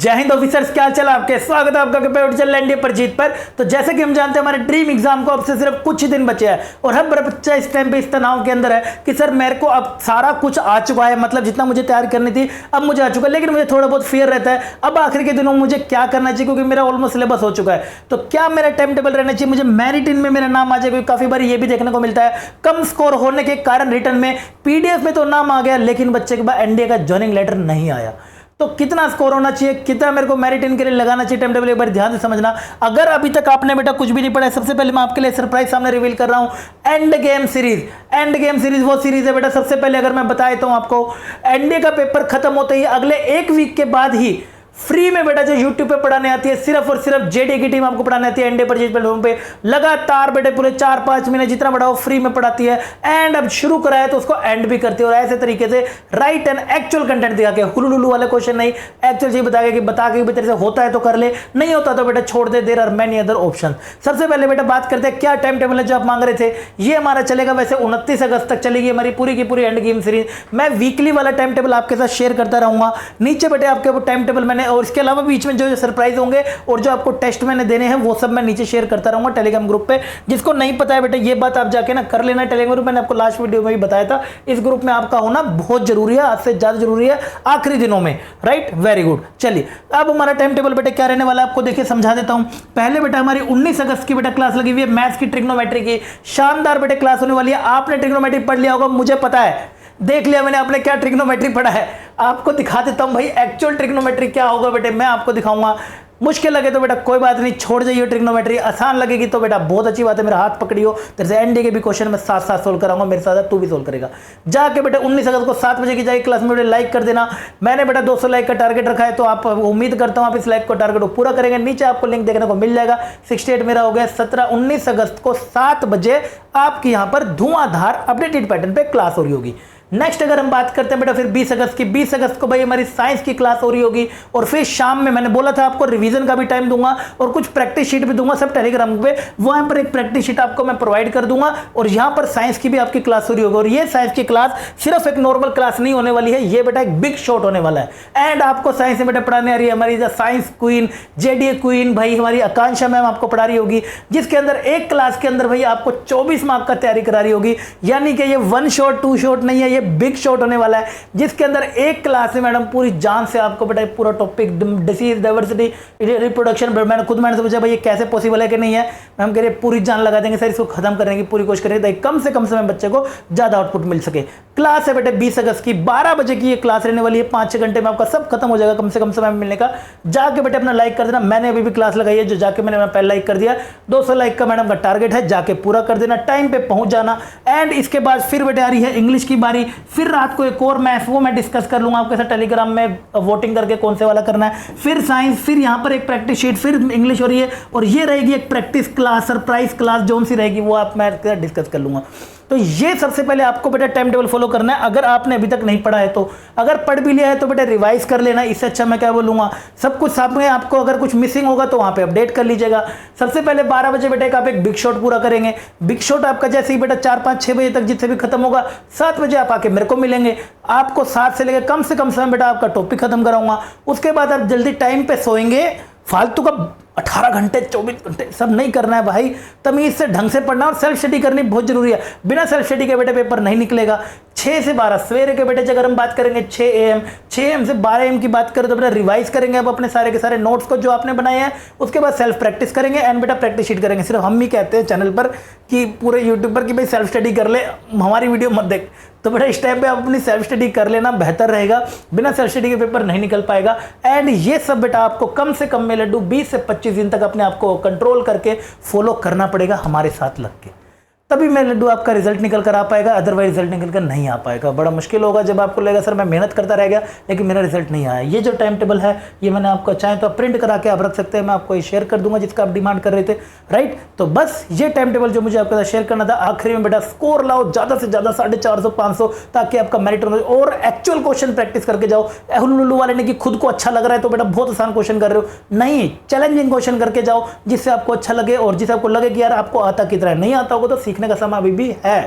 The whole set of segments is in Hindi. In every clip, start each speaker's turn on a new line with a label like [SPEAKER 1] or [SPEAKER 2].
[SPEAKER 1] जय हिंद ऑफिसर्स, क्या चला आपके? स्वागत है आपका पेपर चल एनडीए पर जीत पर। तो जैसे कि हम जानते हैं हमारे ड्रीम एग्जाम को अब से सिर्फ कुछ ही दिन बचे हैं और हर बच्चा इस टाइम पे इस तनाव के अंदर है कि सर मेरे को अब सारा कुछ आ चुका है, मतलब जितना मुझे तैयार करनी थी अब मुझे आ चुका है, लेकिन मुझे थोड़ा बहुत फियर रहता है अब आखिर के दिनों मुझे क्या करना चाहिए क्योंकि मेरा ऑलमोस्ट सिलेबस हो चुका है। तो क्या मेरा टाइम टेबल रहना चाहिए, मुझे मेरिट इन में मेरा नाम आ जाए? क्योंकि काफी बार ये भी देखने को मिलता है कम स्कोर होने के कारण रिटर्न में पीडीएफ में तो नाम आ गया लेकिन बच्चे के बाद एनडीए का ज्वाइनिंग लेटर नहीं आया। तो कितना स्कोर होना चाहिए, कितना मेरे को मेरिट इन के लिए लगाना चाहिए टाइम टेबल, एक बार ध्यान से समझना। अगर अभी तक आपने बेटा कुछ भी नहीं पढ़ा है, सबसे पहले मैं आपके लिए सरप्राइज सामने रिवील कर रहा हूं, end game series. End game series वो सीरीज है बेटा, सबसे पहले अगर मैं बता देता हूं आपको, एनडीए का पेपर खत्म होते ही अगले एक वीक के बाद ही फ्री में बेटा जो YouTube पे पढ़ाने आती है, सिर्फ और सिर्फ जेडी की टीम आपको पढ़ाने आती है एनडीए पर जीत प्लेटफॉर्म पे लगातार बेटे पूरे 4-5 महीने जितना बड़ा वो फ्री में पढ़ाती है। एंड अब शुरू कराया तो उसको एंड भी करती है और ऐसे तरीके से राइट एंड एक्चुअल कंटेंट दिखा के, हुलुलुलु वाले क्वेश्चन नहीं, एक्चुअल चीज बता के भी तेरे से होता है तो कर ले, नहीं होता तो बेटा छोड़ दे, there are many other option. सबसे पहले बेटा बात करते हैं क्या टाइम टेबल है जो आप मांग रहे थे। ये हमारा चलेगा वैसे 29 अगस्त तक चलेगी हमारी पूरी की पूरी एंड गेम सीरीज। मैं वीकली वाला टाइम टेबल आपके साथ शेयर करता रहूंगा। नीचे बेटे आपके टाइम टेबल मैंने, और इसके अलावा बीच में जो सरप्राइज होंगे और जो आपको टेस्ट मैंने देने हैं वो सब मैं नीचे शेयर करता रहूंगा टेलीग्राम ग्रुप पे। जिसको नहीं पता है बेटा ये बात आप जाके ना कर लेना टेलीग्राम ग्रुप, मैंने आपको लास्ट वीडियो में भी बताया था, इस ग्रुप में आपका होना बहुत जरूरी है, आज से ज्यादा जरूरी है आखिरी दिनों में। Right, very good. चलिए अब हमारा टाइम टेबल बेटा क्या रहने वाला है आपको देखिए समझा देता हूं। पहले बेटा हमारी 19 अगस्त की बेटा क्लास लगी हुई है मैथ्स की, ट्रिग्नोमेट्री की, शानदार बेटे क्लास होने वाली है। आपने ट्रिग्नोमेट्री पढ़ लिया होगा, मुझे पता है, देख लिया मैंने आपने क्या ट्रिग्नोमेट्री पढ़ा है। आपको दिखा देता हूं भाई एक्चुअल ट्रिग्नोमेट्री क्या होगा बेटे, मैं आपको दिखाऊंगा। मुश्किल लगे तो बेटा कोई बात नहीं, छोड़ जाइए ट्रिग्नोमेट्री। आसान लगेगी तो बेटा बहुत अच्छी बात है, मेरा हाथ पकड़ियो, तेरे से एनडीए के भी क्वेश्चन मैं साथ साथ सोल्व कराऊंगा, मेरे साथ तू भी सोल्व करेगा। जाके बेटा 19 अगस्त को 7 बजे की जाएगी क्लास में, बेटा लाइक कर देना। मैंने बेटा 200 लाइक का टारगेट रखा है तो आप उम्मीद करता हूं आप इस लाइक को टारगेट को पूरा करेंगे। नीचे आपको लिंक देखने को मिल जाएगा, 68 मेरा हो गया। 19 अगस्त को 7 बजे आपकी यहां पर धुआंधार अपडेटेड पैटर्न पे क्लास हो रही होगी। नेक्स्ट अगर हम बात करते हैं बेटा फिर 20 अगस्त की, 20 अगस्त को भाई हमारी साइंस की क्लास हो रही होगी और फिर शाम में मैंने बोला था आपको रिवीजन का भी टाइम दूंगा और कुछ प्रैक्टिस शीट भी दूंगा सब टेलीग्राम पे, वहां पर एक प्रैक्टिस शीट आपको मैं प्रोवाइड कर दूंगा और यहां पर साइंस की भी आपकी क्लास हो रही होगी। और ये साइंस की क्लास सिर्फ एक नॉर्मल क्लास नहीं होने वाली है, ये बेटा एक बिग शॉट होने वाला है। एंड आपको साइंस में बेटा पढ़ाने आ रही है हमारी साइंस क्वीन, जेडीए क्वीन भाई हमारी आकांक्षा मैम आपको पढ़ा रही होगी, जिसके अंदर एक क्लास के अंदर भाई आपको 24 मार्क का तैयारी करा रही होगी। यानी कि ये 1 शॉट 2 शॉट नहीं है, ये बिग शॉट होने वाला है, जिसके अंदर एक क्लास में मैडम पूरी जान से आपको बेटा पूरा टॉपिक डिसीज डाइवर्सिटी रिप्रोडक्शन, मैंने खुद मैंने पूछा भाई ये कैसे पॉसिबल है कि नहीं है, मैम कह रहे पूरी जान लगा देंगे सर, इसको खत्म करने की पूरी कोशिश करेंगे कम से कम समय बच्चे को ज्यादा आउटपुट मिल सके। क्लास है बेटे 20 अगस्त की 12 बजे की ये क्लास रहने वाली है, 5-6 घंटे में आपका सब खत्म हो जाएगा, कम से कम समय मिलने का। जाके बेटे अपना लाइक कर देना, मैंने अभी भी क्लास लगाई है जो जाके मैंने पहले लाइक कर दिया, 200 लाइक का मैडम का टारगेट है, जाके पूरा कर देना, टाइम पे पहुंच जाना। एंड इसके बाद फिर बेटे आ रही है इंग्लिश की बारी, फिर रात को एक और मैथ्स वो मैं डिस्कस कर लूंगा आपके साथ टेलीग्राम में वोटिंग करके कौन से वाला करना है। फिर साइंस, फिर यहां पर एक प्रैक्टिस शीट, फिर इंग्लिश हो रही है और ये रहेगी एक practice class, surprise class zone C रहेगी वो आप मैं डिस्कस कर लूंगा। तो ये सबसे पहले आपको बेटा टाइम टेबल फॉलो करना है। अगर आपने अभी तक नहीं पढ़ा है तो, अगर पढ़ भी लिया है तो बेटा रिवाइज कर लेना, इससे अच्छा मैं क्या बोलूंगा, सब कुछ सामने आपको, अगर कुछ मिसिंग होगा तो वहां पे अपडेट कर लीजिएगा। सबसे पहले 12 बजे बेटे का आप एक बिग शॉट पूरा करेंगे। बिग शॉट आपका जैसे ही बेटा 4-5-6 बजे तक जिससे भी खत्म होगा, 7 बजे आप आके मेरे को मिलेंगे, आपको 7 से लेकर कम से कम समय बेटा आपका टॉपिक खत्म कराऊंगा। उसके बाद आप जल्दी टाइम पे सोएंगे, फालतू का 18 घंटे 24 घंटे सब नहीं करना है भाई, तमीज से ढंग से पढ़ना और सेल्फ स्टडी करनी बहुत जरूरी है। बिना सेल्फ स्टडी के बेटे पेपर नहीं निकलेगा। 6 से 12 सवेरे के बेटे अगर हम बात करेंगे 6 AM से 12 AM की बात करें तो बेटा रिवाइज करेंगे अब अपने सारे के सारे नोट्स को जो आपने बनाए हैं, उसके बाद सेल्फ प्रैक्टिस करेंगे एंड बेटा प्रैक्टिस शीट करेंगे। सिर्फ हम ही कहते हैं चैनल पर कि पूरे यूट्यूब पर कि भाई सेल्फ स्टडी कर ले, हमारी वीडियो मत देख, तो बेटा इस टाइम पे आप अपनी सेल्फ स्टडी कर लेना बेहतर रहेगा, बिना सेल्फ स्टडी के पेपर नहीं निकल पाएगा। एंड ये सब बेटा आपको कम से कम में लड्डू 20 से 25 दिन तक अपने आप को कंट्रोल करके फॉलो करना पड़ेगा हमारे साथ लग के, तभी मैं लड्डू आपका रिजल्ट निकल कर आ पाएगा, अदरवाइज रिजल्ट निकल कर नहीं आ पाएगा। बड़ा मुश्किल होगा जब आपको लगेगा सर मैं मेहनत करता रह गया लेकिन मेरा रिजल्ट नहीं आया। ये जो टाइम टेबल है ये मैंने आपको चाहे तो प्रिंट करा के आप रख सकते हैं, मैं आपको ये शेयर कर दूंगा जिसका आप डिमांड कर रहे थे। राइट, तो बस ये टाइम टेबल जो मुझे आपके साथ शेयर करना था। आखिरी में बेटा स्कोर लाओ ज़्यादा से ज़्यादा 450-500 ताकि आपका मेरिट और एक्चुअल क्वेश्चन प्रैक्टिस करके जाओ। हुलुलु वाले ने कि खुद को अच्छा लग रहा है तो बेटा बहुत आसान क्वेश्चन कर रहे हो, नहीं, चैलेंजिंग क्वेश्चन करके जाओ जिससे आपको अच्छा लगे और जिससे आपको लगे कि यार आपको आता कितना है। नहीं आता होगा तो सीखने का समय अभी भी है।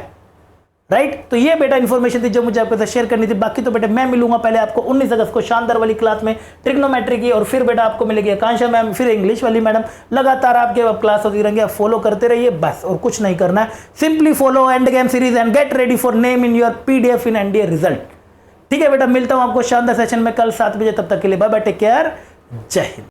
[SPEAKER 1] राइट। तो ये बेटा इन्फॉर्मेशन थी जो मुझे आपके साथ शेयर करनी थी। बाकी तो बेटा मैं मिलूंगा पहले आपको 19 अगस्त को शानदार वाली क्लास में ट्रिग्नोमेट्री की, और फिर बेटा आपको मिलेगी आकांक्षा मैम, फिर इंग्लिश वाली मैडम। लगातार आपके अब क्लास होती रहेंगे, आप फॉलो करते रहिए बस, और कुछ नहीं करना है। Simply follow end game series and get ready for name in your PDF in NDA result. ठीक है बेटा, मिलता हूं आपको शानदार सेशन में कल 7 बजे। तब तक के लिए बाय बाय, टेक केयर, जय हिंद।